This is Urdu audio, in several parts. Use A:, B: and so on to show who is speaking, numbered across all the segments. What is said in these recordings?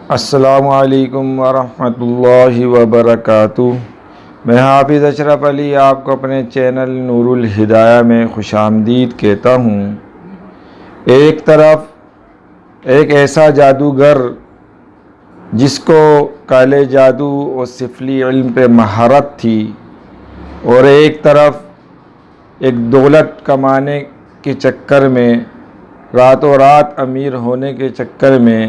A: السلام علیکم ورحمۃ اللہ وبرکاتہ۔ میں حافظ اشرف علی آپ کو اپنے چینل نور الہدایہ میں خوش آمدید کہتا ہوں۔ ایک طرف ایک ایسا جادوگر جس کو کالے جادو اور سفلی علم پہ مہارت تھی، اور ایک طرف ایک دولت کمانے کے چکر میں، راتوں رات امیر ہونے کے چکر میں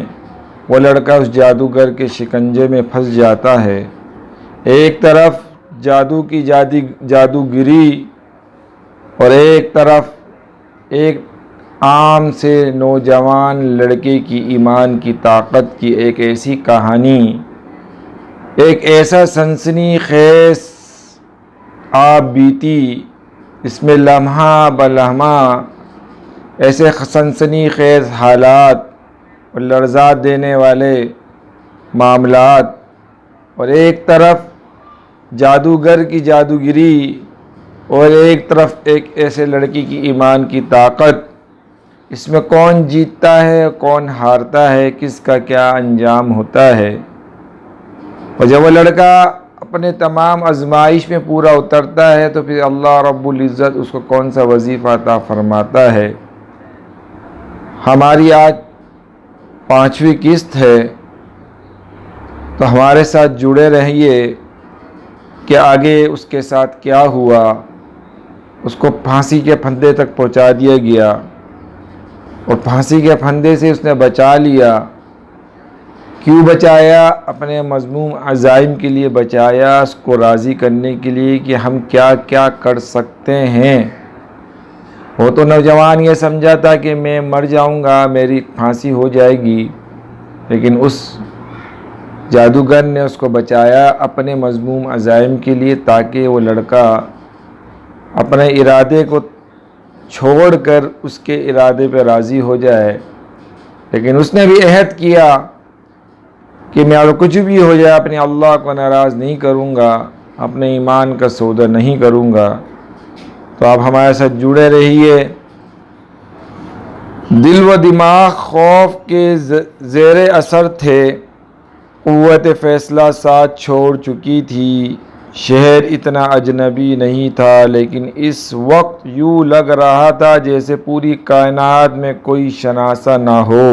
A: وہ لڑکا اس جادوگر کے شکنجے میں پھنس جاتا ہے۔ ایک طرف جادو کی جادوگری اور ایک طرف ایک عام سے نوجوان لڑکے کی ایمان کی طاقت کی ایک ایسی کہانی، ایک ایسا سنسنی خیز آپ بیتی، اس میں لمحہ بلمحہ ایسے سنسنی خیز حالات اور لرزا دینے والے معاملات، اور ایک طرف جادوگر کی جادوگری اور ایک طرف ایک ایسے لڑکی کی ایمان کی طاقت، اس میں کون جیتتا ہے کون ہارتا ہے، کس کا کیا انجام ہوتا ہے۔ اور جب وہ لڑکا اپنے تمام آزمائش میں پورا اترتا ہے تو پھر اللہ رب العزت اس کو کون سا وظیفہ عطا فرماتا ہے۔ ہماری آج 5ویں قسط ہے، تو ہمارے ساتھ جڑے رہیے کہ آگے اس کے ساتھ کیا ہوا۔ اس کو پھانسی کے پھندے تک پہنچا دیا گیا، اور پھانسی کے پھندے سے اس نے بچا لیا۔ کیوں بچایا؟ اپنے مذموم عزائم کے لیے بچایا، اس کو راضی کرنے کے لیے کہ ہم کیا کیا کر سکتے ہیں۔ وہ تو نوجوان یہ سمجھا تھا کہ میں مر جاؤں گا، میری پھانسی ہو جائے گی، لیکن اس جادوگر نے اس کو بچایا اپنے مذموم عزائم کے لیے، تاکہ وہ لڑکا اپنے ارادے کو چھوڑ کر اس کے ارادے پہ راضی ہو جائے۔ لیکن اس نے بھی عہد کیا کہ میں اور کچھ بھی ہو جائے اپنے اللہ کو ناراض نہیں کروں گا، اپنے ایمان کا سودا نہیں کروں گا۔ تو آپ ہمارے ساتھ جڑے رہیے۔ دل و دماغ خوف کے زیر اثر تھے، قوت فیصلہ ساتھ چھوڑ چکی تھی، شہر اتنا اجنبی نہیں تھا، لیکن اس وقت یوں لگ رہا تھا جیسے پوری کائنات میں کوئی شناسا نہ ہو۔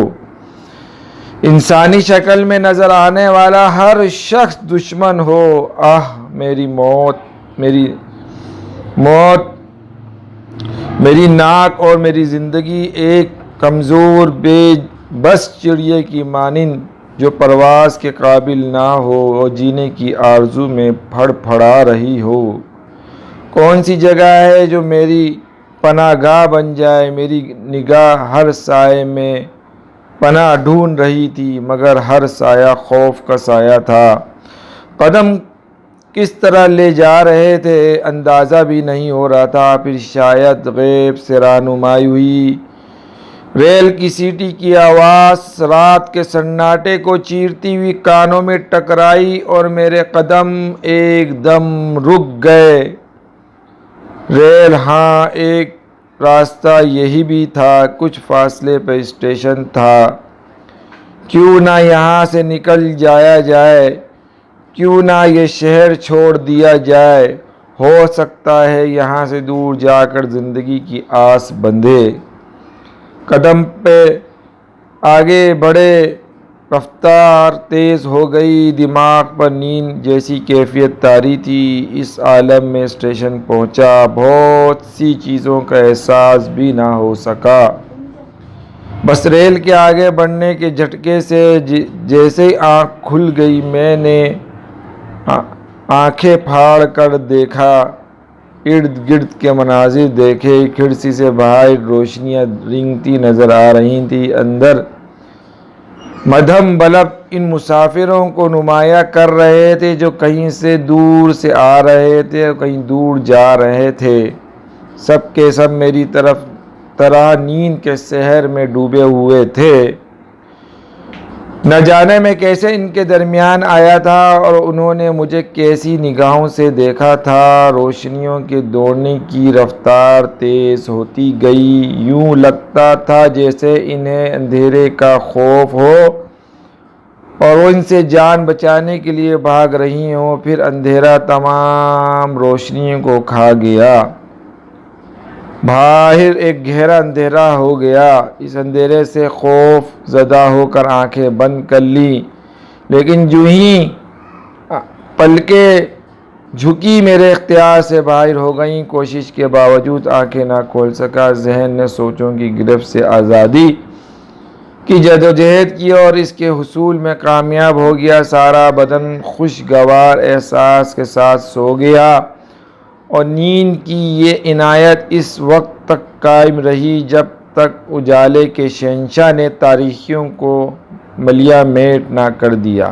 A: انسانی شکل میں نظر آنے والا ہر شخص دشمن ہو۔ میری موت، میری ناک اور میری زندگی ایک کمزور بے بس چڑیا کی مانند جو پرواز کے قابل نہ ہو اور جینے کی آرزو میں پھڑ پھڑا رہی ہو۔ کون سی جگہ ہے جو میری پناہ گاہ بن جائے؟ میری نگاہ ہر سائے میں پناہ ڈھونڈ رہی تھی، مگر ہر سایہ خوف کا سایہ تھا۔ قدم کس طرح لے جا رہے تھے اندازہ بھی نہیں ہو رہا تھا۔ پھر شاید غیب سے رہنمائی ہوئی، ریل کی سیٹی کی آواز رات کے سناٹے کو چیرتی ہوئی کانوں میں ٹکرائی، اور میرے قدم ایک دم رک گئے۔ ریل، ہاں، ایک راستہ یہی بھی تھا، کچھ فاصلے پہ اسٹیشن تھا۔ کیوں نہ یہاں سے نکل جایا جائے، کیوں نہ یہ شہر چھوڑ دیا جائے، ہو سکتا ہے یہاں سے دور جا کر زندگی کی آس بندھے۔ قدم پہ آگے بڑھے، رفتار تیز ہو گئی، دماغ پر نیند جیسی کیفیت طاری تھی۔ اس عالم میں اسٹیشن پہنچا، بہت سی چیزوں کا احساس بھی نہ ہو سکا، بس ریل کے آگے بڑھنے کے جھٹکے سے جیسے ہی آنکھ کھل گئی، میں نے آنکھیں پھاڑ کر دیکھا، ارد گرد کے مناظر دیکھے۔ کھڑکی سے باہر روشنیاں رینگتی نظر آ رہی تھیں، اندر مدھم بلب ان مسافروں کو نمایاں کر رہے تھے جو کہیں سے دور سے آ رہے تھے اور کہیں دور جا رہے تھے۔ سب کے سب میری طرح نیند کے سحر میں ڈوبے ہوئے تھے۔ نہ جانے میں کیسے ان کے درمیان آیا تھا اور انہوں نے مجھے کیسی نگاہوں سے دیکھا تھا۔ روشنیوں کے دوڑنے کی رفتار تیز ہوتی گئی، یوں لگتا تھا جیسے انہیں اندھیرے کا خوف ہو اور وہ ان سے جان بچانے کے لیے بھاگ رہی ہوں، پھر اندھیرا تمام روشنیوں کو کھا گیا۔ باہر ایک گہرا اندھیرا ہو گیا۔ اس اندھیرے سے خوف زدہ ہو کر آنکھیں بند کر لی، لیکن جو ہی پلکیں جھکی میرے اختیار سے باہر ہو گئیں۔ کوشش کے باوجود آنکھیں نہ کھول سکا۔ ذہن نے سوچوں کی گرفت سے آزادی کی جدوجہد کی اور اس کے حصول میں کامیاب ہو گیا۔ سارا بدن خوشگوار احساس کے ساتھ سو گیا، اور نیند کی یہ عنایت اس وقت تک قائم رہی جب تک اجالے کے شہنشاہ نے تاریکیوں کو ملیہ میٹ نہ کر دیا۔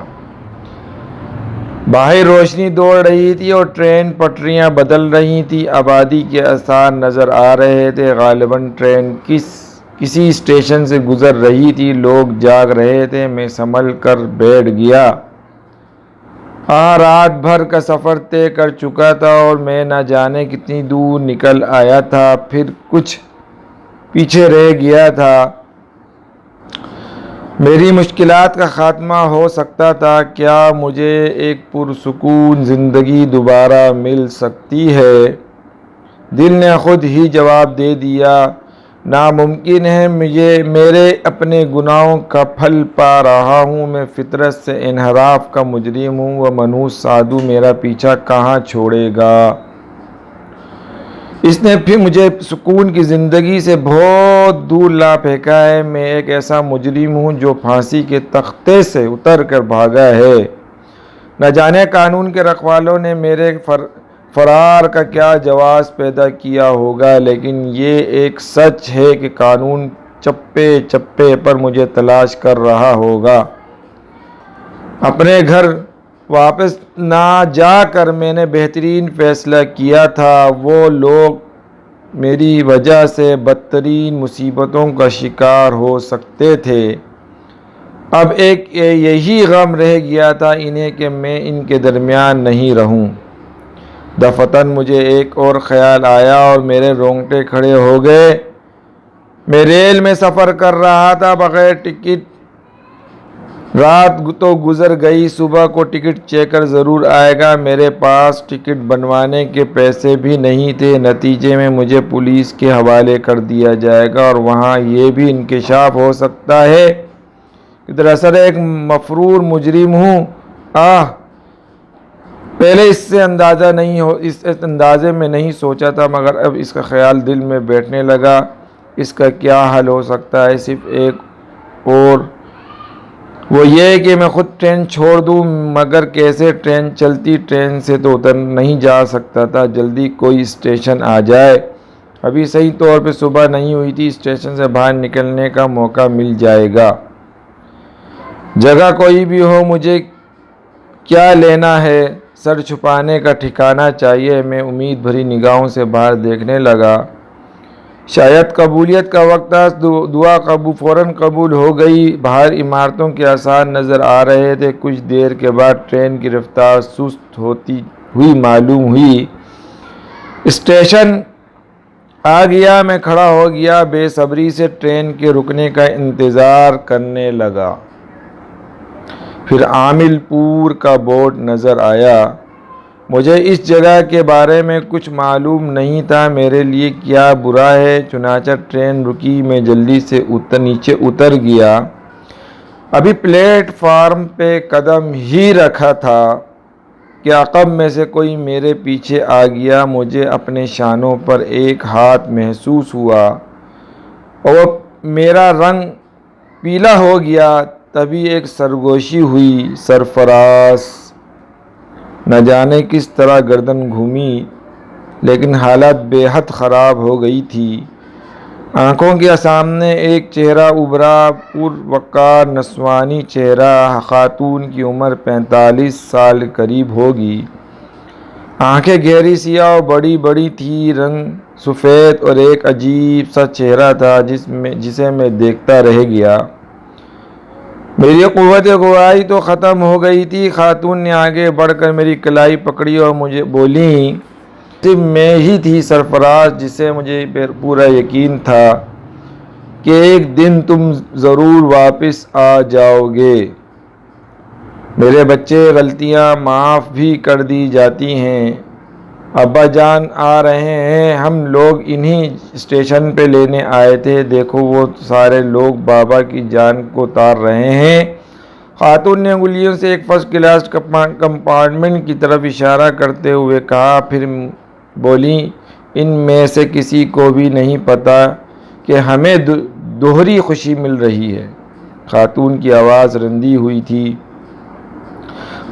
A: باہر روشنی دوڑ رہی تھی اور ٹرین پٹریاں بدل رہی تھیں۔ آبادی کے آثار نظر آ رہے تھے۔ غالباً ٹرین کسی اسٹیشن سے گزر رہی تھی۔ لوگ جاگ رہے تھے۔ میں سنبھل کر بیٹھ گیا۔ رات بھر کا سفر طے کر چکا تھا اور میں نہ جانے کتنی دور نکل آیا تھا، پھر کچھ پیچھے رہ گیا تھا۔ میری مشکلات کا خاتمہ ہو سکتا تھا۔ کیا مجھے ایک پرسکون زندگی دوبارہ مل سکتی ہے؟ دل نے خود ہی جواب دے دیا، ناممکن ہے۔ میرے اپنے گناہوں کا پھل پا رہا ہوں۔ میں فطرت سے انحراف کا مجرم ہوں۔ وہ منحوس سادھو میرا پیچھا کہاں چھوڑے گا؟ اس نے پھر مجھے سکون کی زندگی سے بہت دور لا پھینکا ہے۔ میں ایک ایسا مجرم ہوں جو پھانسی کے تختے سے اتر کر بھاگا ہے۔ نہ جانے قانون کے رکھوالوں نے میرے فرار کا کیا جواز پیدا کیا ہوگا، لیکن یہ ایک سچ ہے کہ قانون چپے چپے پر مجھے تلاش کر رہا ہوگا۔ اپنے گھر واپس نہ جا کر میں نے بہترین فیصلہ کیا تھا۔ وہ لوگ میری وجہ سے بدترین مصیبتوں کا شکار ہو سکتے تھے۔ اب ایک یہی غم رہ گیا تھا انہیں کہ میں ان کے درمیان نہیں رہوں۔ دفعتاً مجھے ایک اور خیال آیا اور میرے رونگٹے کھڑے ہو گئے۔ میں ریل میں سفر کر رہا تھا بغیر ٹکٹ۔ رات تو گزر گئی، صبح کو ٹکٹ چیکر ضرور آئے گا۔ میرے پاس ٹکٹ بنوانے کے پیسے بھی نہیں تھے۔ نتیجے میں مجھے پولیس کے حوالے کر دیا جائے گا اور وہاں یہ بھی انکشاف ہو سکتا ہے کہ دراصل ایک مفرور مجرم ہوں۔ پہلے اس اندازے میں نہیں سوچا تھا، مگر اب اس کا خیال دل میں بیٹھنے لگا۔ اس کا کیا حل ہو سکتا ہے؟ صرف ایک اور، وہ یہ کہ میں خود ٹرین چھوڑ دوں۔ مگر کیسے؟ ٹرین چلتی ٹرین سے تو اتر نہیں جا سکتا تھا۔ جلدی کوئی اسٹیشن آ جائے۔ ابھی صحیح طور پہ صبح نہیں ہوئی تھی۔ اسٹیشن سے باہر نکلنے کا موقع مل جائے گا۔ جگہ کوئی بھی ہو، مجھے کیا لینا ہے؟ سر چھپانے کا ٹھکانہ چاہیے۔ میں امید بھری نگاہوں سے باہر دیکھنے لگا۔ شاید قبولیت کا وقت تھا۔ دعا فوراً قبول ہو گئی۔ باہر عمارتوں کے آثار نظر آ رہے تھے۔ کچھ دیر کے بعد ٹرین کی رفتار سست ہوتی ہوئی معلوم ہوئی۔ اسٹیشن آ گیا۔ میں کھڑا ہو گیا، بے صبری سے ٹرین کے رکنے کا انتظار کرنے لگا۔ پھر عامل پور کا بورڈ نظر آیا۔ مجھے اس جگہ کے بارے میں کچھ معلوم نہیں تھا۔ میرے لیے کیا برا ہے؟ چنانچہ ٹرین رکی۔ میں جلدی سے نیچے اتر گیا۔ ابھی پلیٹ فارم پہ قدم ہی رکھا تھا کہ عقب میں سے کوئی میرے پیچھے آ گیا۔ مجھے اپنے شانوں پر ایک ہاتھ محسوس ہوا اور میرا رنگ پیلا ہو گیا۔ تبھی ایک سرگوشی ہوئی۔ سرفراز نہ جانے کس طرح گردن گھومی، لیکن حالت بے حد خراب ہو گئی تھی۔ آنکھوں کے سامنے ایک چہرہ ابھرا، پروقار نسوانی چہرہ، خاتون کی عمر 45 سال قریب ہوگی۔ آنکھیں گہری سیاہ اور بڑی بڑی تھیں، رنگ سفید، اور ایک عجیب سا چہرہ تھا جسے میں دیکھتا رہ گیا۔ میری قوت گواہی تو ختم ہو گئی تھی۔ خاتون نے آگے بڑھ کر میری کلائی پکڑی اور مجھے بولی، صرف میں ہی تھی سرفراز، جسے مجھے پورا یقین تھا کہ ایک دن تم ضرور واپس آ جاؤ گے۔ میرے بچے غلطیاں معاف بھی کر دی جاتی ہیں۔ ابا جان آ رہے ہیں، ہم لوگ انہی اسٹیشن پہ لینے آئے تھے، دیکھو وہ سارے لوگ بابا کی جان کو اتار رہے ہیں۔ خاتون نے انگلیوں سے ایک فرسٹ کلاس کمپارٹمنٹ کی طرف اشارہ کرتے ہوئے کہا، پھر بولی، ان میں سے کسی کو بھی نہیں پتا کہ ہمیں دوہری خوشی مل رہی ہے۔ خاتون کی آواز رندی ہوئی تھی۔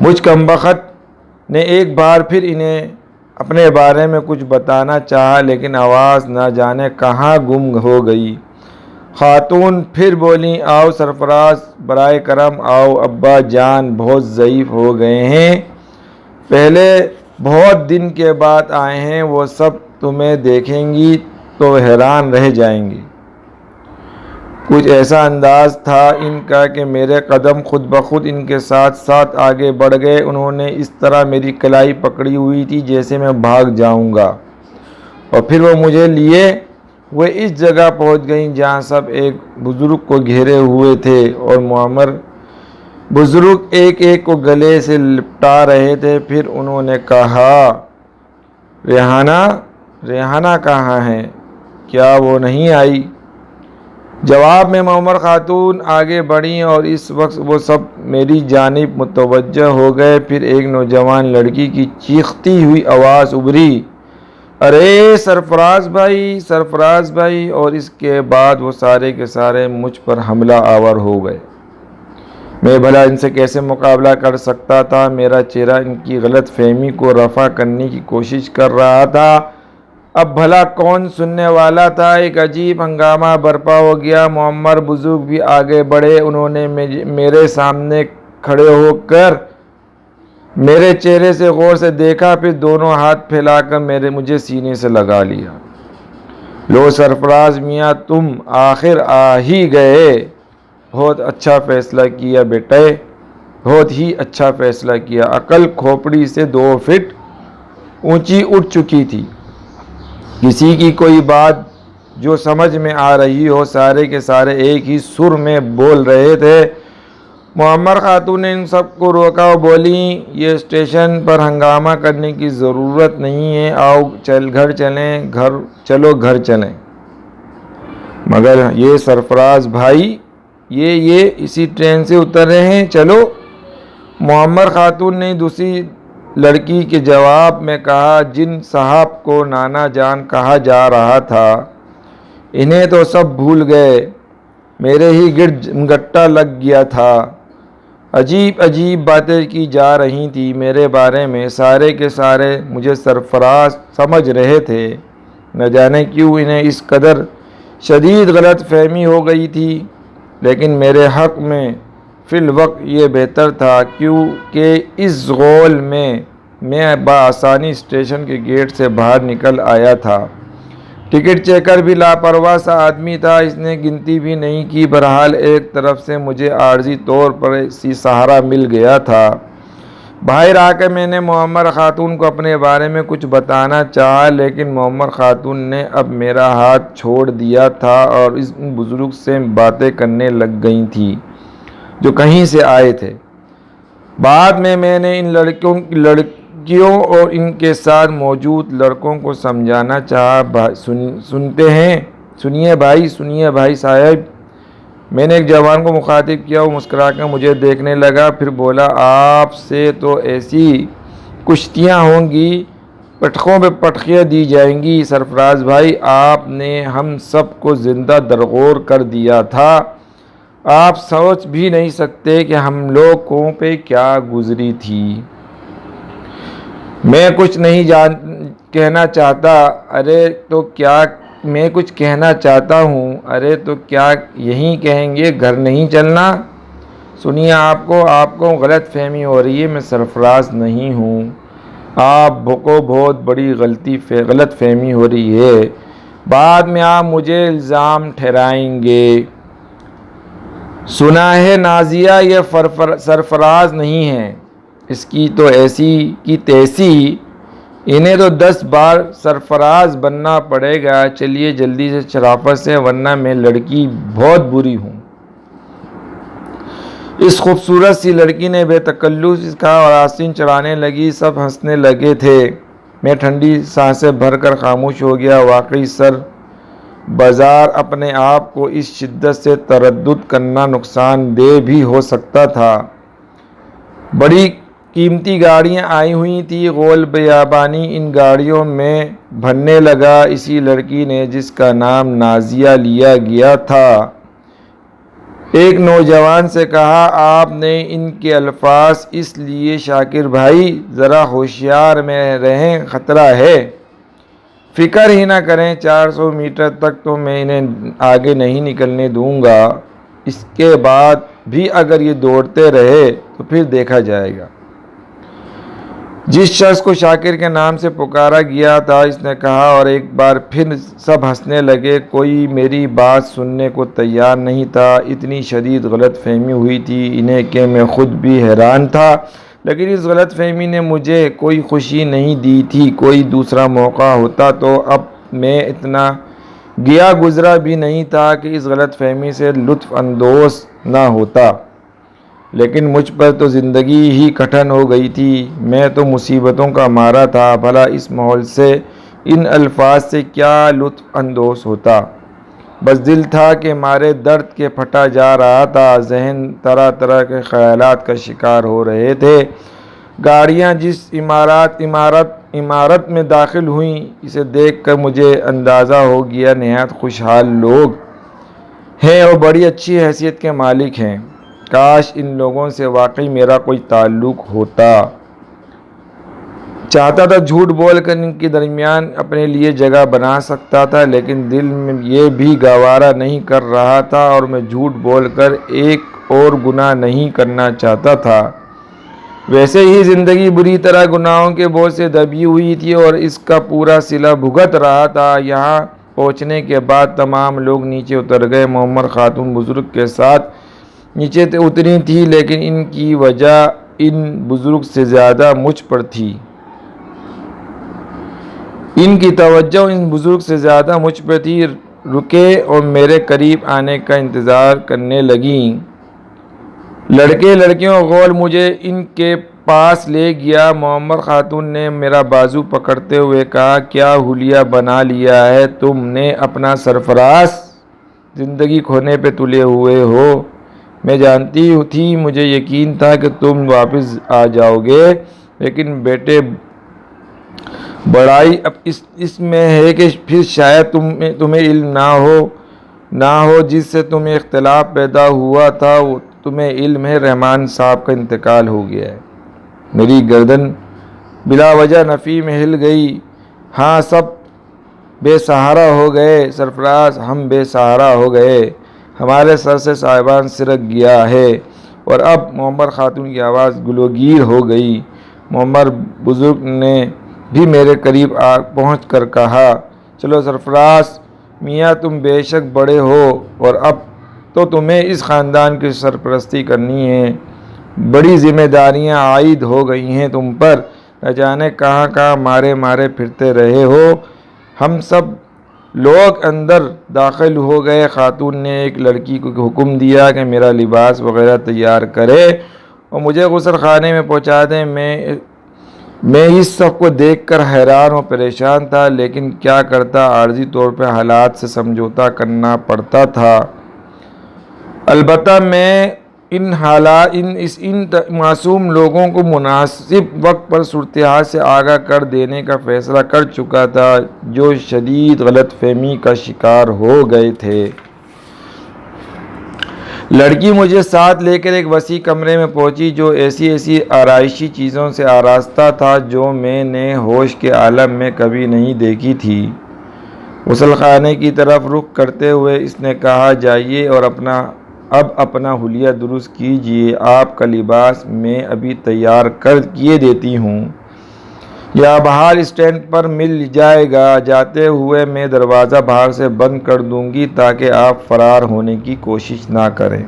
A: مجھ کمبخت نے ایک بار پھر انہیں اپنے بارے میں کچھ بتانا چاہا، لیکن آواز نہ جانے کہاں گم ہو گئی۔ خاتون پھر بولی، آؤ سرفراز، برائے کرم آؤ، ابا جان بہت ضعیف ہو گئے ہیں، پہلے بہت دن کے بعد آئے ہیں، وہ سب تمہیں دیکھیں گی تو حیران رہ جائیں گی۔ کچھ ایسا انداز تھا ان کا کہ میرے قدم خود بخود ان کے ساتھ ساتھ آگے بڑھ گئے۔ انہوں نے اس طرح میری کلائی پکڑی ہوئی تھی جیسے میں بھاگ جاؤں گا، اور پھر وہ مجھے لیے وہ اس جگہ پہنچ گئیں جہاں سب ایک بزرگ کو گھیرے ہوئے تھے، اور معمر بزرگ ایک ایک کو گلے سے لپٹا رہے تھے۔ پھر انہوں نے کہا، ریحانہ کہاں ہے؟ کیا وہ نہیں آئی؟ جواب میں معمر خاتون آگے بڑھیں اور اس وقت وہ سب میری جانب متوجہ ہو گئے۔ پھر ایک نوجوان لڑکی کی چیختی ہوئی آواز ابھری، ارے سرفراز بھائی، اور اس کے بعد وہ سارے کے سارے مجھ پر حملہ آور ہو گئے۔ میں بھلا ان سے کیسے مقابلہ کر سکتا تھا؟ میرا چہرہ ان کی غلط فہمی کو رفع کرنے کی کوشش کر رہا تھا۔ اب بھلا کون سننے والا تھا؟ ایک عجیب ہنگامہ برپا ہو گیا۔ معمر بزرگ بھی آگے بڑھے۔ انہوں نے میرے سامنے کھڑے ہو کر میرے چہرے سے غور سے دیکھا، پھر دونوں ہاتھ پھیلا کر مجھے سینے سے لگا لیا۔ لو سرفراز میاں، تم آخر آ ہی گئے، بہت اچھا فیصلہ کیا بیٹے، بہت ہی اچھا فیصلہ کیا۔ عقل کھوپڑی سے 2 فٹ اونچی اٹھ چکی تھی۔ کسی کی کوئی بات جو سمجھ میں آ رہی ہو، سارے کے سارے ایک ہی سر میں بول رہے تھے۔ معمر خاتون نے ان سب کو روکا اور بولی، یہ اسٹیشن پر ہنگامہ کرنے کی ضرورت نہیں ہے، آؤ گھر چلیں۔ مگر یہ سرفراز بھائی، یہ اسی ٹرین سے اتر رہے ہیں، چلو۔ معمر خاتون نے دوسری لڑکی کے جواب میں کہا، جن صاحب کو نانا جان کہا جا رہا تھا، انہیں تو سب بھول گئے، میرے ہی گرد گٹا لگ گیا تھا۔ عجیب باتیں کی جا رہی تھی میرے بارے میں، سارے کے سارے مجھے سرفراز سمجھ رہے تھے۔ نہ جانے کیوں انہیں اس قدر شدید غلط فہمی ہو گئی تھی، لیکن میرے حق میں فی الوقت یہ بہتر تھا، کیونکہ اس غول میں بآسانی اسٹیشن کے گیٹ سے باہر نکل آیا تھا۔ ٹکٹ چیکر بھی لاپرواہ سا آدمی تھا، اس نے گنتی بھی نہیں کی۔ بہرحال ایک طرف سے مجھے عارضی طور پر سہارا مل گیا تھا۔ باہر آ کر میں نے معمر خاتون کو اپنے بارے میں کچھ بتانا چاہا، لیکن معمر خاتون نے اب میرا ہاتھ چھوڑ دیا تھا اور ان بزرگ سے باتیں کرنے لگ گئی تھیں جو کہیں سے آئے تھے۔ بعد میں نے ان لڑکیوں اور ان کے ساتھ موجود لڑکوں کو سمجھانا چاہا، سنیے بھائی صاحب۔ میں نے ایک جوان کو مخاطب کیا، وہ مسکرا کر مجھے دیکھنے لگا، پھر بولا، آپ سے تو ایسی کشتیاں ہوں گی، پٹخوں پہ پٹخیاں دی جائیں گی۔ سرفراز بھائی، آپ نے ہم سب کو زندہ درگور کر دیا تھا، آپ سوچ بھی نہیں سکتے کہ ہم لوگوں پہ کیا گزری تھی۔ میں کچھ نہیں کہنا چاہتا، میں کچھ کہنا چاہتا ہوں، ارے تو کیا یہی کہیں گے، گھر نہیں چلنا؟ سنیے، آپ کو غلط فہمی ہو رہی ہے، میں سرفراز نہیں ہوں، آپ کو بہت بڑی غلط فہمی ہو رہی ہے، بعد میں آپ مجھے الزام ٹھہرائیں گے۔ سنا ہے نازیہ یہ سرفراز نہیں ہے، اس کی تو ایسی کی تیسی، انہیں تو 10 بار سرفراز بننا پڑے گا۔ چلیے جلدی سے شرافت سے، ورنہ میں لڑکی بہت بری ہوں۔ اس خوبصورت سی لڑکی نے بے تکلف کہا اور آستین چڑھانے لگی۔ سب ہنسنے لگے تھے۔ میں ٹھنڈی سانسیں بھر کر خاموش ہو گیا۔ واقعی سر بازار اپنے آپ کو اس شدت سے تردد کرنا نقصان دہ بھی ہو سکتا تھا۔ بڑی قیمتی گاڑیاں آئی ہوئی تھیں۔ غول بیابانی ان گاڑیوں میں بھرنے لگا۔ اسی لڑکی نے جس کا نام نازیہ لیا گیا تھا، ایک نوجوان سے کہا، آپ نے ان کے الفاظ اس لیے شاکر بھائی ذرا ہوشیار میں رہیں، خطرہ ہے۔ فکر ہی نہ کریں، 400 میٹر تک تو میں انہیں آگے نہیں نکلنے دوں گا۔ اس کے بعد بھی اگر یہ دوڑتے رہے تو پھر دیکھا جائے گا۔ جس شخص کو شاکر کے نام سے پکارا گیا تھا، اس نے کہا اور ایک بار پھر سب ہنسنے لگے۔ کوئی میری بات سننے کو تیار نہیں تھا۔ اتنی شدید غلط فہمی ہوئی تھی انہیں کہ میں خود بھی حیران تھا، لیکن اس غلط فہمی نے مجھے کوئی خوشی نہیں دی تھی۔ کوئی دوسرا موقع ہوتا تو اب میں اتنا گیا گزرا بھی نہیں تھا کہ اس غلط فہمی سے لطف اندوز نہ ہوتا، لیکن مجھ پر تو زندگی ہی کٹھن ہو گئی تھی۔ میں تو مصیبتوں کا مارا تھا، بھلا اس ماحول سے، ان الفاظ سے کیا لطف اندوز ہوتا؟ بس دل تھا کہ مارے درد کے پھٹا جا رہا تھا۔ ذہن طرح طرح کے خیالات کا شکار ہو رہے تھے۔ گاڑیاں جس عمارت میں داخل ہوئیں، اسے دیکھ کر مجھے اندازہ ہو گیا نہایت خوشحال لوگ ہیں اور بڑی اچھی حیثیت کے مالک ہیں۔ کاش ان لوگوں سے واقعی میرا کوئی تعلق ہوتا۔ چاہتا تھا جھوٹ بول کر ان کے درمیان اپنے لیے جگہ بنا سکتا تھا، لیکن دل میں یہ بھی گوارا نہیں کر رہا تھا اور میں جھوٹ بول کر ایک اور گناہ نہیں کرنا چاہتا تھا۔ ویسے ہی زندگی بری طرح گناہوں کے بوجھ سے دبی ہوئی تھی اور اس کا پورا صلہ بھگت رہا تھا۔ یہاں پہنچنے کے بعد تمام لوگ نیچے اتر گئے۔ معمر خاتون بزرگ کے ساتھ نیچے اتری تھی، لیکن ان کی وجہ ان بزرگ سے زیادہ مجھ پر تھی۔ ان کی توجہ ان بزرگ سے زیادہ مجھ پر تھی۔ رکے اور میرے قریب آنے کا انتظار کرنے لگیں۔ لڑکے لڑکیوں غول مجھے ان کے پاس لے گیا۔ معمر خاتون نے میرا بازو پکڑتے ہوئے کہا، کیا حلیہ بنا لیا ہے تم نے اپنا سرفراز؟ زندگی کھونے پہ تلے ہوئے ہو۔ میں جانتی تھی، مجھے یقین تھا کہ تم واپس آ جاؤ گے، لیکن بیٹے بڑائی اب اس میں ہے کہ پھر شاید تمہیں علم نہ ہو جس سے تمہیں اختلاف پیدا ہوا تھا۔ تمہیں علم ہے رحمان صاحب کا انتقال ہو گیا ہے۔ میری گردن بلا وجہ نفی میں ہل گئی۔ ہاں، سب بے سہارا ہو گئے سرفراز، ہم بے سہارا ہو گئے، ہمارے سر سے صاحبان سرک گیا ہے۔ اور اب معمر خاتون کی آواز گلوگیر ہو گئی۔ معمر بزرگ نے بھی میرے قریب پہنچ کر کہا، چلو سرفراز میاں، تم بے شک بڑے ہو اور اب تو تمہیں اس خاندان کی سرپرستی کرنی ہے۔ بڑی ذمہ داریاں عائد ہو گئی ہیں تم پر، نہ جانے کہاں کہاں مارے پھرتے رہے ہو۔ ہم سب لوگ اندر داخل ہو گئے۔ خاتون نے ایک لڑکی کو حکم دیا کہ میرا لباس وغیرہ تیار کرے اور مجھے غسل خانے میں پہنچا دیں۔ میں اس سب کو دیکھ کر حیران و پریشان تھا، لیکن کیا کرتا، عارضی طور پہ حالات سے سمجھوتا کرنا پڑتا تھا۔ البتہ میں ان معصوم لوگوں کو مناسب وقت پر صورتحال سے آگاہ کر دینے کا فیصلہ کر چکا تھا، جو شدید غلط فہمی کا شکار ہو گئے تھے۔ لڑکی مجھے ساتھ لے کر ایک وسیع کمرے میں پہنچی، جو ایسی آرائشی چیزوں سے آراستہ تھا جو میں نے ہوش کے عالم میں کبھی نہیں دیکھی تھی۔ غسل خانے کی طرف رخ کرتے ہوئے اس نے کہا، جائیے اور اب اپنا حلیہ درست کیجیے۔ آپ کا لباس میں ابھی تیار کیے دیتی ہوں، یا بہار اسٹینڈ پر مل جائے گا۔ جاتے ہوئے میں دروازہ باہر سے بند کر دوں گی تاکہ آپ فرار ہونے کی کوشش نہ کریں۔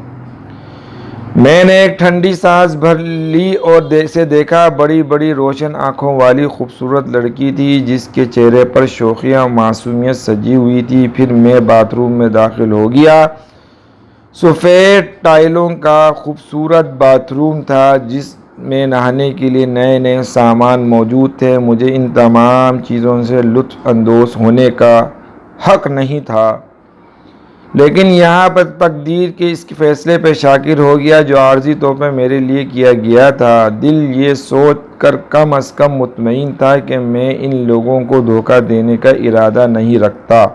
A: میں نے ایک ٹھنڈی سانس بھر لی اور اسے دیکھا۔ بڑی بڑی روشن آنکھوں والی خوبصورت لڑکی تھی، جس کے چہرے پر شوخی اور معصومیت سجی ہوئی تھی۔ پھر میں باتھ روم میں داخل ہو گیا۔ سفید ٹائلوں کا خوبصورت باتھ روم تھا جس میں نہانے کے لیے نئے نئے سامان موجود تھے۔ مجھے ان تمام چیزوں سے لطف اندوز ہونے کا حق نہیں تھا، لیکن یہاں پر تقدیر کے اس فیصلے پہ شاکر ہو گیا جو عارضی طور پر میرے لیے کیا گیا تھا۔ دل یہ سوچ کر کم از کم مطمئن تھا کہ میں ان لوگوں کو دھوکہ دینے کا ارادہ نہیں رکھتا،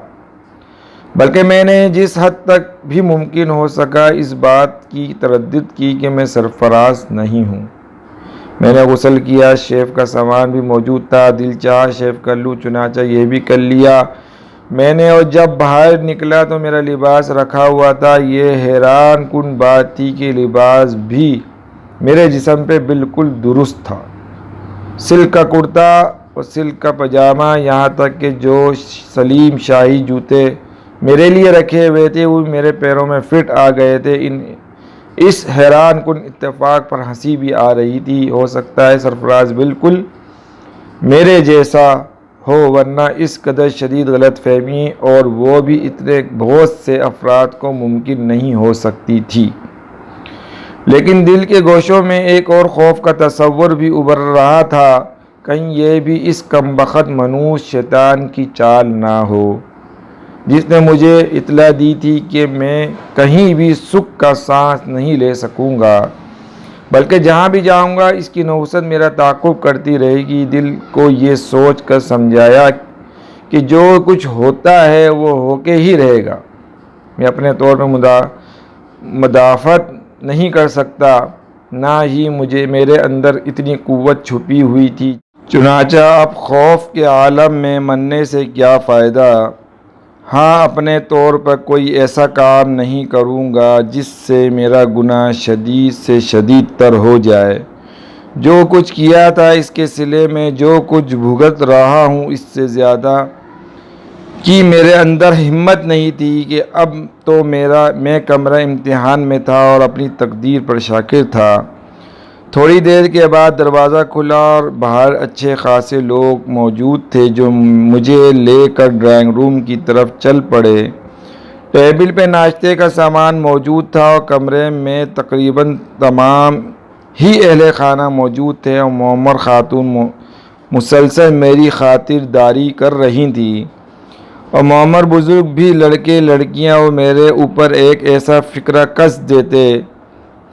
A: بلکہ میں نے جس حد تک بھی ممکن ہو سکا اس بات کی تردید کی کہ میں سرفراز نہیں ہوں۔ میں نے غسل کیا، شیف کا سامان بھی موجود تھا، دل چاہا شیف کر لوں، چنانچہ یہ بھی کر لیا میں نے، اور جب باہر نکلا تو میرا لباس رکھا ہوا تھا۔ یہ حیران کن بات تھی کہ لباس بھی میرے جسم پہ بالکل درست تھا، سلک کا کرتا اور سلک کا پاجامہ، یہاں تک کہ جو سلیم شاہی جوتے میرے لیے رکھے ہوئے تھے وہ میرے پیروں میں فٹ آ گئے تھے۔ اس حیران کن اتفاق پر ہنسی بھی آ رہی تھی۔ ہو سکتا ہے سرفراز بالکل میرے جیسا ہو، ورنہ اس قدر شدید غلط فہمی اور وہ بھی اتنے بہت سے افراد کو ممکن نہیں ہو سکتی تھی۔ لیکن دل کے گوشوں میں ایک اور خوف کا تصور بھی ابھر رہا تھا، کہیں یہ بھی اس کمبخت منحوس شیطان کی چال نہ ہو جس نے مجھے اطلاع دی تھی کہ میں کہیں بھی سکھ کا سانس نہیں لے سکوں گا، بلکہ جہاں بھی جاؤں گا اس کی نحوست میرا تعاقب کرتی رہے گی۔ دل کو یہ سوچ کر سمجھایا کہ جو کچھ ہوتا ہے وہ ہو کے ہی رہے گا، میں اپنے طور پر مدافعت نہیں کر سکتا، نہ ہی میرے اندر اتنی قوت چھپی ہوئی تھی۔ چنانچہ اب خوف کے عالم میں مرنے سے کیا فائدہ؟ ہاں، اپنے طور پر کوئی ایسا کام نہیں کروں گا جس سے میرا گناہ شدید سے شدید تر ہو جائے۔ جو کچھ کیا تھا اس کے صلے میں جو کچھ بھگت رہا ہوں اس سے زیادہ کی میرے اندر ہمت نہیں تھی کہ اب تو میں کمرہ امتحان میں تھا اور اپنی تقدیر پر شاکر تھا۔ تھوڑی دیر کے بعد دروازہ کھلا اور باہر اچھے خاصے لوگ موجود تھے جو مجھے لے کر ڈرائنگ روم کی طرف چل پڑے۔ ٹیبل پہ ناشتے کا سامان موجود تھا اور کمرے میں تقریباً تمام ہی اہل خانہ موجود تھے اور معمر خاتون مسلسل میری خاطرداری کر رہی تھیں، اور معمر بزرگ بھی لڑکے لڑکیاں اور میرے اوپر ایک ایسا فکرہ کس دیتے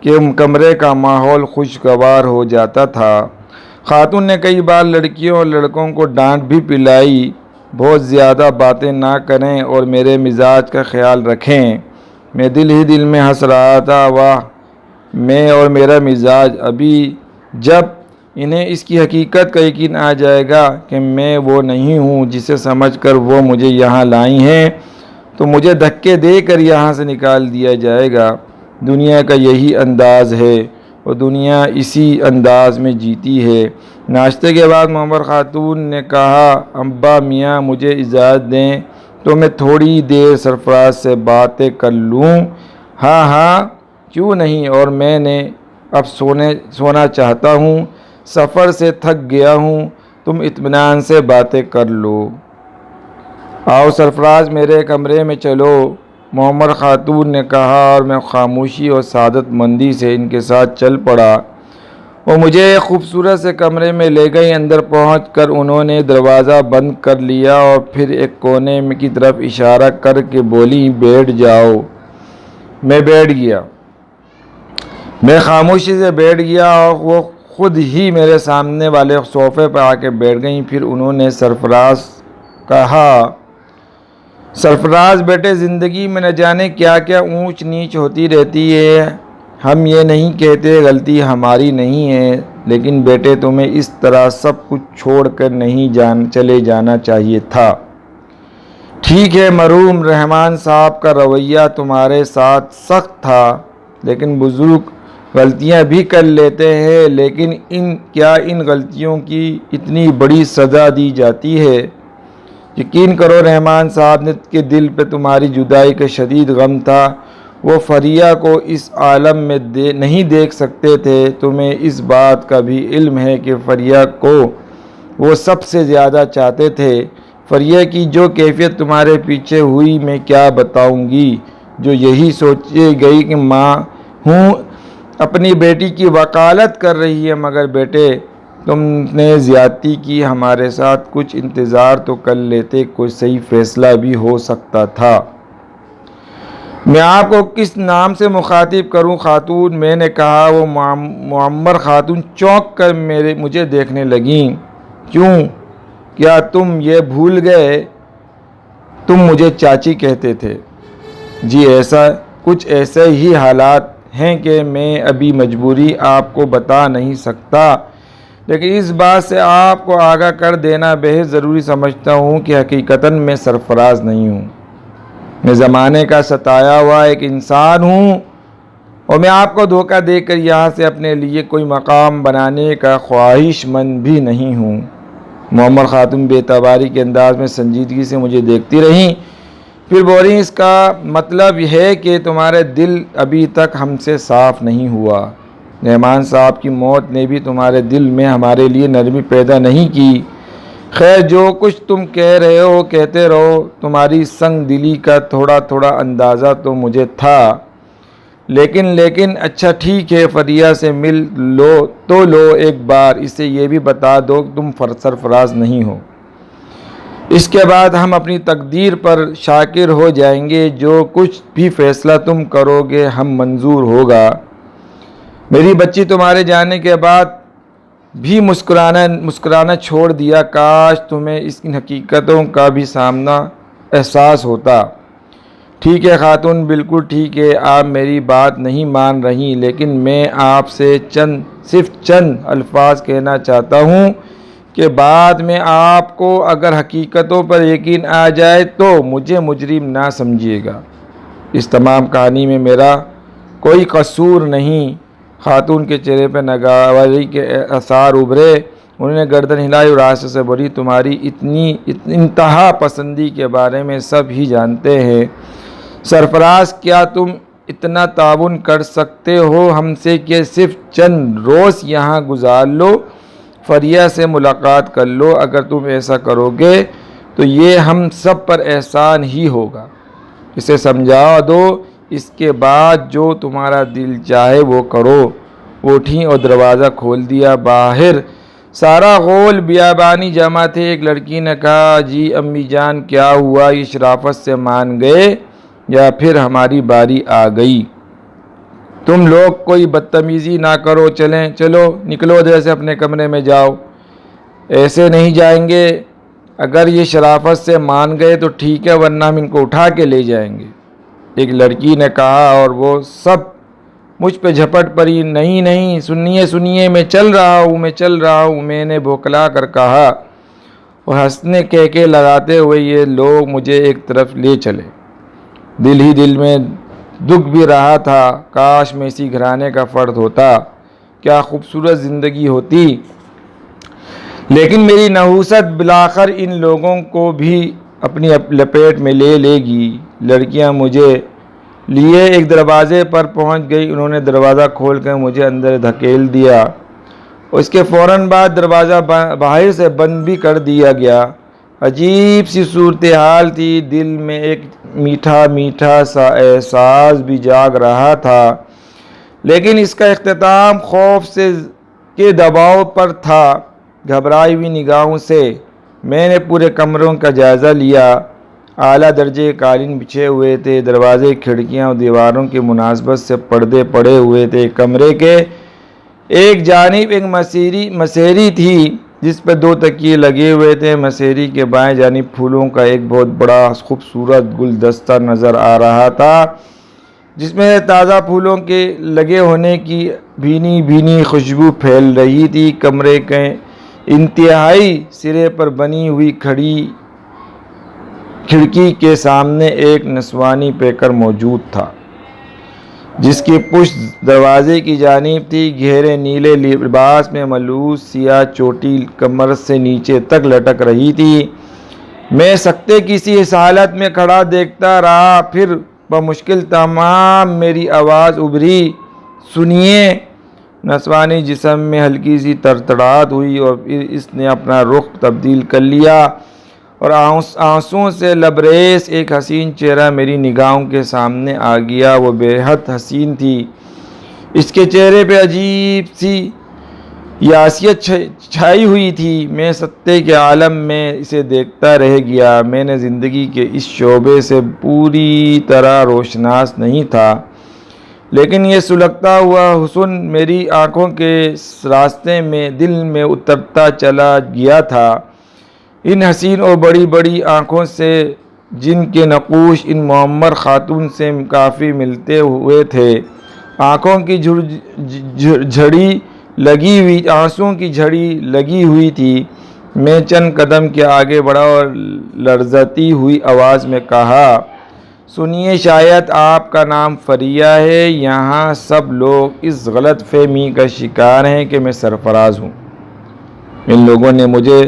A: کہ کمرے کا ماحول خوشگوار ہو جاتا تھا۔ خاتون نے کئی بار لڑکیوں اور لڑکوں کو ڈانٹ بھی پلائی، بہت زیادہ باتیں نہ کریں اور میرے مزاج کا خیال رکھیں۔ میں دل ہی دل میں ہنس رہا تھا، واہ میں اور میرا مزاج، ابھی جب انہیں اس کی حقیقت کا یقین آ جائے گا کہ میں وہ نہیں ہوں جسے سمجھ کر وہ مجھے یہاں لائی ہیں تو مجھے دھکے دے کر یہاں سے نکال دیا جائے گا۔ دنیا کا یہی انداز ہے اور دنیا اسی انداز میں جیتی ہے۔ ناشتے کے بعد معمر خاتون نے کہا، ابا میاں مجھے اجازت دیں تو میں تھوڑی دیر سرفراز سے باتیں کر لوں؟ ہاں ہاں کیوں نہیں، اور میں نے اب سونا چاہتا ہوں، سفر سے تھک گیا ہوں، تم اطمینان سے باتیں کر لو۔ آؤ سرفراز میرے کمرے میں چلو، معمر خاتون نے کہا، اور میں خاموشی اور سعادت مندی سے ان کے ساتھ چل پڑا۔ وہ مجھے ایک خوبصورت سے کمرے میں لے گئی۔ اندر پہنچ کر انہوں نے دروازہ بند کر لیا اور پھر ایک کونے کی طرف اشارہ کر کے بولی، بیٹھ جاؤ۔ میں بیٹھ گیا۔ میں خاموشی سے بیٹھ گیا اور وہ خود ہی میرے سامنے والے صوفے پر آ کے بیٹھ گئیں۔ پھر انہوں نے کہا، سرفراز بیٹے، زندگی میں نہ جانے کیا کیا اونچ نیچ ہوتی رہتی ہے، ہم یہ نہیں کہتے غلطی ہماری نہیں ہے، لیکن بیٹے تمہیں اس طرح سب کچھ چھوڑ کر نہیں چلے جانا چاہیے تھا۔ ٹھیک ہے، مرحوم رحمان صاحب کا رویہ تمہارے ساتھ سخت تھا، لیکن بزرگ غلطیاں بھی کر لیتے ہیں، لیکن کیا ان غلطیوں کی اتنی بڑی سزا دی جاتی ہے؟ یقین کرو رحمان صاحب نے کے دل پہ تمہاری جدائی کا شدید غم تھا، وہ فریہ کو اس عالم میں نہیں دیکھ سکتے تھے۔ تمہیں اس بات کا بھی علم ہے کہ فریہ کو وہ سب سے زیادہ چاہتے تھے۔ فریہ کی جو کیفیت تمہارے پیچھے ہوئی میں کیا بتاؤں گی، جو یہی سوچے گئی کہ ماں ہوں اپنی بیٹی کی وکالت کر رہی ہے، مگر بیٹے تم نے زیادتی کی، ہمارے ساتھ کچھ انتظار تو کر لیتے، کوئی صحیح فیصلہ بھی ہو سکتا تھا۔ میں آپ کو کس نام سے مخاطب کروں خاتون؟ میں نے کہا۔ وہ معمر خاتون چونک کر مجھے دیکھنے لگیں۔ کیوں؟ کیا تم یہ بھول گئے تم مجھے چاچی کہتے تھے؟ جی کچھ ایسے ہی حالات ہیں کہ میں ابھی مجبوری آپ کو بتا نہیں سکتا، لیکن اس بات سے آپ کو آگاہ کر دینا بہت ضروری سمجھتا ہوں کہ حقیقتاً میں سرفراز نہیں ہوں۔ میں زمانے کا ستایا ہوا ایک انسان ہوں، اور میں آپ کو دھوکہ دے کر یہاں سے اپنے لیے کوئی مقام بنانے کا خواہش مند بھی نہیں ہوں۔ معمر خاتون بے اعتباری کے انداز میں سنجیدگی سے مجھے دیکھتی رہیں، پھر بولی، اس کا مطلب یہ ہے کہ تمہارا دل ابھی تک ہم سے صاف نہیں ہوا۔ رحمان صاحب کی موت نے بھی تمہارے دل میں ہمارے لیے نرمی پیدا نہیں کی۔ خیر، جو کچھ تم کہہ رہے ہو کہتے رہو، تمہاری سنگ دلی کا تھوڑا تھوڑا اندازہ تو مجھے تھا، لیکن اچھا ٹھیک ہے، فریہ سے مل لو ایک بار، اسے یہ بھی بتا دو کہ تم سرفراز نہیں ہو۔ اس کے بعد ہم اپنی تقدیر پر شاکر ہو جائیں گے، جو کچھ بھی فیصلہ تم کرو گے ہم منظور ہوگا۔ میری بچی تمہارے جانے کے بعد بھی مسکرانا چھوڑ دیا، کاش تمہیں ان حقیقتوں کا بھی احساس ہوتا۔ ٹھیک ہے خاتون، بالکل ٹھیک ہے، آپ میری بات نہیں مان رہی، لیکن میں آپ سے صرف چند الفاظ کہنا چاہتا ہوں کہ بعد میں آپ کو اگر حقیقتوں پر یقین آ جائے تو مجھے مجرم نہ سمجھیے گا۔ اس تمام کہانی میں میرا کوئی قصور نہیں۔ خاتون کے چہرے پہ ناگواری کے آثار ابھرے، انہوں نے گردن ہلائی اور آہستہ سے بولی، تمہاری انتہا پسندی کے بارے میں سب ہی جانتے ہیں سرفراز، کیا تم اتنا تعاون کر سکتے ہو ہم سے کہ صرف چند روز یہاں گزار لو، فریہ سے ملاقات کر لو؟ اگر تم ایسا کرو گے تو یہ ہم سب پر احسان ہی ہوگا۔ اسے سمجھا دو، اس کے بعد جو تمہارا دل چاہے وہ کرو۔ وہ اٹھیں اور دروازہ کھول دیا۔ باہر سارا غول بیابانی جمع تھے۔ ایک لڑکی نے کہا، جی امی جان، کیا ہوا؟ یہ شرافت سے مان گئے یا پھر ہماری باری آ گئی؟ تم لوگ کوئی بدتمیزی نہ کرو، چلو نکلو ادھر سے، اپنے کمرے میں جاؤ۔ ایسے نہیں جائیں گے، اگر یہ شرافت سے مان گئے تو ٹھیک ہے، ورنہ ہم ان کو اٹھا کے لے جائیں گے، ایک لڑکی نے کہا، اور وہ سب مجھ پہ جھپٹ پڑی۔ نہیں، سنیے، میں چل رہا ہوں، میں نے بھوکلا کر کہا، اور ہنسنے کہکے لگاتے ہوئے یہ لوگ مجھے ایک طرف لے چلے۔ دل ہی دل میں دکھ بھی رہا تھا، کاش میں اسی گھرانے کا فرد ہوتا، کیا خوبصورت زندگی ہوتی۔ لیکن میری نحوست بالآخر ان لوگوں کو بھی اپنی لپیٹ میں لے گی۔ لڑکیاں مجھے لیے ایک دروازے پر پہنچ گئی، انہوں نے دروازہ کھول کر مجھے اندر دھکیل دیا، اس کے فوراً بعد دروازہ باہر سے بند بھی کر دیا گیا۔ عجیب سی صورتحال تھی، دل میں ایک میٹھا سا احساس بھی جاگ رہا تھا، لیکن اس کا اختتام خوف کے دباؤ پر تھا۔ گھبرائی ہوئی نگاہوں سے میں نے پورے کمروں کا جائزہ لیا۔ اعلیٰ درجے کے قالین بچھے ہوئے تھے، دروازے، کھڑکیاں اور دیواروں کی مناسبت سے پردے پڑے ہوئے تھے۔ کمرے کے ایک جانب ایک مسیری تھی جس پہ 2 تکیے لگے ہوئے تھے۔ مسیری کے بائیں جانب پھولوں کا ایک بہت بڑا خوبصورت گلدستہ نظر آ رہا تھا، جس میں تازہ پھولوں کے لگے ہونے کی بھینی خوشبو پھیل رہی تھی۔ کمرے کے انتہائی سرے پر بنی ہوئی کھڑکی کے سامنے ایک نسوانی پیکر موجود تھا، جس کی پشت دروازے کی جانب تھی۔ گہرے نیلے لباس میں ملبوس سیاہ چوٹی کمر سے نیچے تک لٹک رہی تھی۔ میں سکتے کسی اس حالت میں کھڑا دیکھتا رہا، پھر بمشکل تمام میری آواز ابھری، سنیے۔ نسوانی جسم میں ہلکی سی تڑتڑاہٹ ہوئی اور پھر اس نے اپنا رخ تبدیل کر لیا اور آنسوؤں سے لبریز ایک حسین چہرہ میری نگاہوں کے سامنے آ گیا۔ وہ بے حد حسین تھی، اس کے چہرے پہ عجیب سی یاسیت چھائی ہوئی تھی۔ میں سطح کے عالم میں اسے دیکھتا رہ گیا۔ میں نے زندگی کے اس شعبے سے پوری طرح روشناس نہیں تھا، لیکن یہ سلگتا ہوا حسن میری آنکھوں کے راستے میں دل میں اترتا چلا گیا تھا۔ ان حسین اور بڑی بڑی آنکھوں سے، جن کے نقوش ان معمر خاتون سے کافی ملتے ہوئے تھے، آنسوؤں کی جھڑی لگی ہوئی تھی۔ میں چند قدم کے آگے بڑھا اور لرزتی ہوئی آواز میں کہا، سنیے، شاید آپ کا نام فریہ ہے۔ یہاں سب لوگ اس غلط فہمی کا شکار ہیں کہ میں سرفراز ہوں۔ ان لوگوں نے مجھے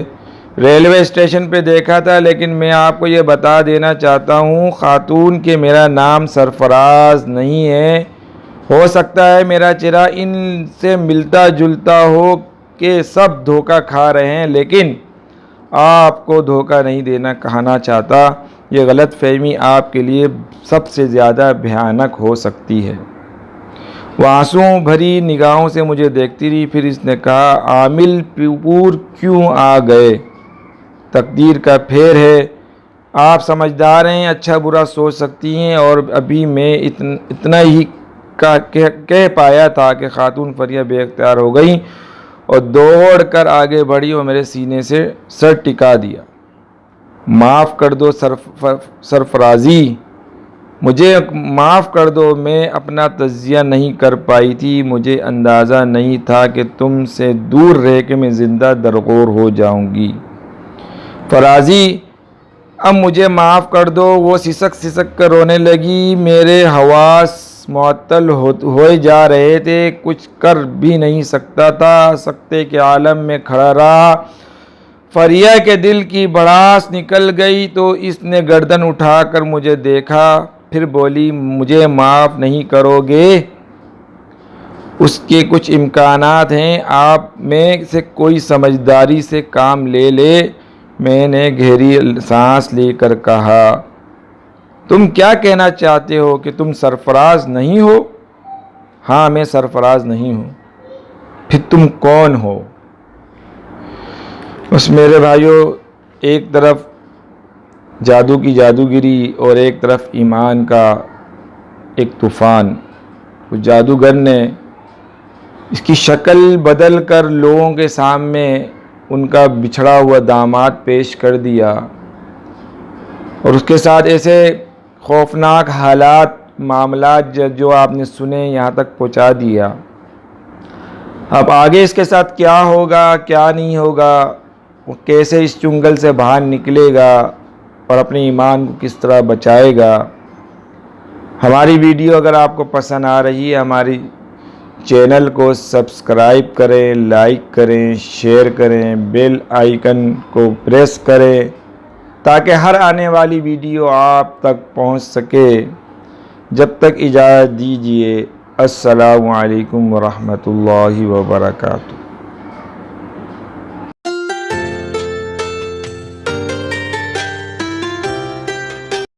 A: ریلوے اسٹیشن پہ دیکھا تھا، لیکن میں آپ کو یہ بتا دینا چاہتا ہوں خاتون کہ میرا نام سرفراز نہیں ہے۔ ہو سکتا ہے میرا چہرہ ان سے ملتا جلتا ہو کہ سب دھوکہ کھا رہے ہیں، لیکن آپ کو دھوکہ نہیں کھانا چاہتا۔ یہ غلط فہمی آپ کے لیے سب سے زیادہ بھیانک ہو سکتی ہے۔ وہ آنسوؤں بھری نگاہوں سے مجھے دیکھتی رہی، پھر اس نے کہا، عامل پور کیوں آ گئے؟ تقدیر کا پھیر ہے، آپ سمجھدار ہیں، اچھا برا سوچ سکتی ہیں۔ اور ابھی میں اتنا ہی کہہ پایا تھا کہ خاتون فریہ بے اختیار ہو گئی اور دوڑ کر آگے بڑھی اور میرے سینے سے سر ٹکا دیا۔ معاف کر دو سرفرازی، مجھے معاف کر دو، میں اپنا تجزیہ نہیں کر پائی تھی۔ مجھے اندازہ نہیں تھا کہ تم سے دور رہ کے میں زندہ درگور ہو جاؤں گی۔ فرازی، اب مجھے معاف کر دو۔ وہ سسک کر رونے لگی۔ میرے حواس معطل ہوئے جا رہے تھے، کچھ کر بھی نہیں سکتا تھا۔ سطح کے عالم میں کھڑا رہا۔ فریہ کے دل کی بھڑاس نکل گئی تو اس نے گردن اٹھا کر مجھے دیکھا، پھر بولی، مجھے معاف نہیں کرو گے؟ اس کے کچھ امکانات ہیں، آپ میں سے کوئی سمجھداری سے کام لے لے۔ میں نے گہری سانس لے کر کہا، تم کیا کہنا چاہتے ہو کہ تم سرفراز نہیں ہو؟ ہاں، میں سرفراز نہیں ہوں۔ پھر تم کون ہو؟ بس میرے بھائیوں، ایک طرف جادو کی جادوگری اور ایک طرف ایمان کا ایک طوفان۔ اس جادوگر نے اس کی شکل بدل کر لوگوں کے سامنے ان کا بچھڑا ہوا داماد پیش کر دیا اور اس کے ساتھ ایسے خوفناک حالات، معاملات جو آپ نے سنے، یہاں تک پہنچا دیا۔ اب آگے اس کے ساتھ کیا ہوگا، کیا نہیں ہوگا، وہ کیسے اس چنگل سے باہر نکلے گا اور اپنے ایمان کو کس طرح بچائے گا۔ ہماری ویڈیو اگر آپ کو پسند آ رہی ہے، ہماری چینل کو سبسکرائب کریں، لائک کریں، شیئر کریں، بیل آئیکن کو پریس کریں تاکہ ہر آنے والی ویڈیو آپ تک پہنچ سکے۔ جب تک اجازت دیجیے، السلام علیکم ورحمۃ اللہ وبرکاتہ۔